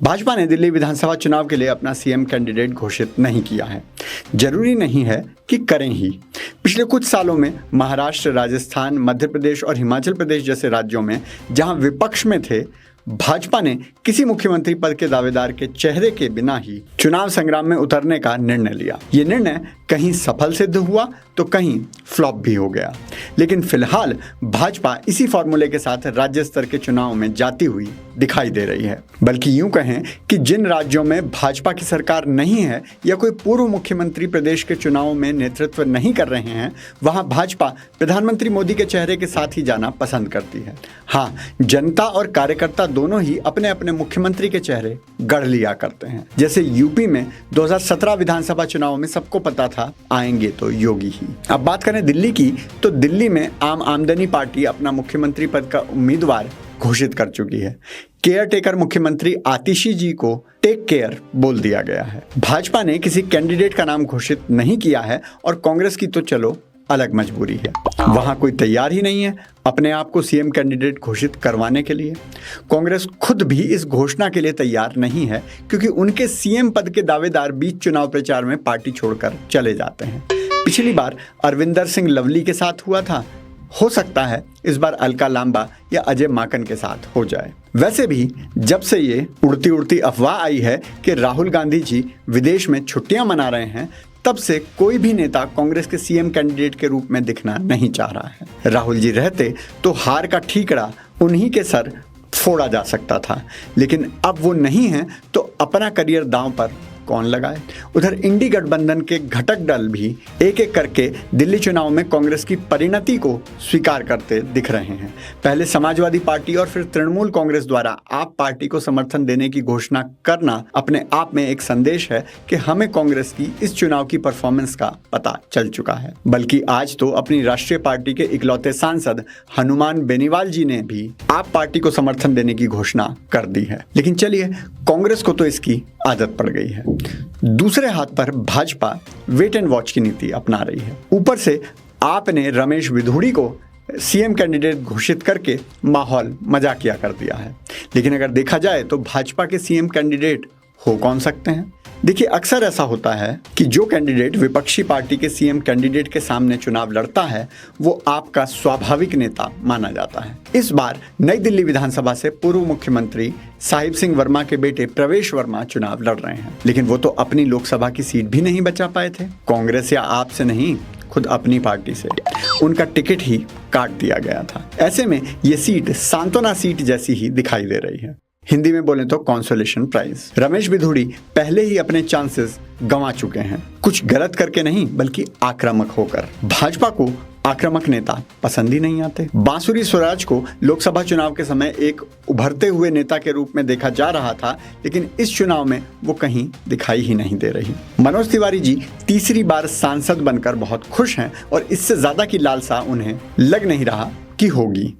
भाजपा ने दिल्ली विधानसभा चुनाव के लिए अपना सीएम कैंडिडेट घोषित नहीं किया है। जरूरी नहीं है कि करें ही। पिछले कुछ सालों में महाराष्ट्र, राजस्थान, मध्य प्रदेश और हिमाचल प्रदेश जैसे राज्यों में जहां विपक्ष में थे, भाजपा ने किसी मुख्यमंत्री पद के दावेदार के चेहरे के बिना ही चुनाव संग्राम में उतरने का निर्णय लिया। ये निर्णय कहीं सफल सिद्ध हुआ तो कहीं फ्लॉप भी हो गया। लेकिन फिलहाल भाजपा इसी फॉर्मूले के साथ राज्य स्तर के चुनाव में जाती हुई दिखाई दे रही है। बल्कि यूं कहें कि जिन राज्यों में भाजपा की सरकार नहीं है या कोई पूर्व मुख्यमंत्री प्रदेश के चुनावों में नेतृत्व नहीं कर रहे हैं, वहां भाजपा प्रधानमंत्री मोदी के चेहरे के साथ ही जाना पसंद करती है। हाँ, जनता और कार्यकर्ता दोनों ही अपने अपने मुख्यमंत्री के चेहरे गढ़ लिया करते हैं। जैसे यूपी में 2017 विधानसभा चुनाव में सबको पता था आएंगे तो योगी ही। अब बात करें दिल्ली की, तो दिल्ली में आम आदमी पार्टी अपना मुख्यमंत्री पद का उम्मीदवार घोषित कर चुकी है। केयर टेकर मुख्यमंत्री आतिशी जी को टेक केयर बोल दिया गया है। भाजपा ने किसी कैंडिडेट का नाम घोषित नहीं किया है और कांग्रेस की तो चलो अलग मजबूरी है। वहां कोई तैयार ही नहीं है अपने आप को सीएम कैंडिडेट घोषित करवाने के लिए। कांग्रेस खुद भी इस घोषणा के लिए तैयार नहीं है, क्योंकि उनके सीएम पद के दावेदार बीच चुनाव प्रचार में पार्टी छोड़कर चले जाते हैं। पिछली बार अरविंदर सिंह लवली के साथ हुआ था, हो सकता है इस बार अलका लांबा या अजय माकन के साथ हो जाए। वैसे भी जब से ये उड़ती उड़ती अफवाह आई है कि राहुल गांधी जी विदेश में छुट्टियां मना रहे हैं, तब से कोई भी नेता कांग्रेस के सीएम कैंडिडेट के रूप में दिखना नहीं चाह रहा है। राहुल जी रहते तो हार का ठीकरा उन्हीं के सर फोड़ा जा सकता था, लेकिन अब वो नहीं है तो अपना करियर दांव पर कौन लगाए। उधर इंडी गठबंधन के घटक दल भी एक एक करके दिल्ली चुनाव में कांग्रेस की परिणति को स्वीकार करते दिख रहे हैं। पहले समाजवादी पार्टी और फिर तृणमूल कांग्रेस द्वारा आप पार्टी को समर्थन देने की घोषणा करना अपने आप में एक संदेश है कि हमें कांग्रेस की इस चुनाव की परफॉर्मेंस का पता चल चुका है। बल्कि आज तो अपनी राष्ट्रीय पार्टी के इकलौते सांसद हनुमान बेनीवाल जी ने भी आप पार्टी को समर्थन देने की घोषणा कर दी है। लेकिन चलिए, कांग्रेस को तो इसकी आदत पड़ गई है। दूसरे हाथ पर भाजपा वेट एंड वॉच की नीति अपना रही है। ऊपर से आपने रमेश बिधूड़ी को सीएम कैंडिडेट घोषित करके माहौल मजाकिया कर दिया है। लेकिन अगर देखा जाए तो भाजपा के सीएम कैंडिडेट हो कौन सकते हैं? देखिए, अक्सर ऐसा होता है कि जो कैंडिडेट विपक्षी पार्टी के सीएम कैंडिडेट के सामने चुनाव लड़ता है वो आपका स्वाभाविक नेता माना जाता है। इस बार नई दिल्ली विधानसभा से पूर्व मुख्यमंत्री साहिब सिंह वर्मा के बेटे प्रवेश वर्मा चुनाव लड़ रहे हैं, लेकिन वो तो अपनी लोकसभा की सीट भी नहीं बचा पाए थे। कांग्रेस या आप से नहीं, खुद अपनी पार्टी से उनका टिकट ही काट दिया गया था। ऐसे में ये सीट सांत्वना सीट जैसी ही दिखाई दे रही है। हिंदी में बोले तो कंसोलेशन प्राइज। रमेश बिधूड़ी पहले ही अपने चांसेस गंवा चुके हैं, कुछ गलत करके नहीं बल्कि आक्रामक होकर। भाजपा को आक्रामक नेता पसंद ही नहीं आते। बांसुरी स्वराज को लोकसभा चुनाव के समय एक उभरते हुए नेता के रूप में देखा जा रहा था, लेकिन इस चुनाव में वो कहीं दिखाई ही नहीं दे रही। मनोज तिवारी जी तीसरी बार सांसद बनकर बहुत खुश हैं और इससे ज्यादा की लालसा उन्हें लग नहीं रहा कि होगी।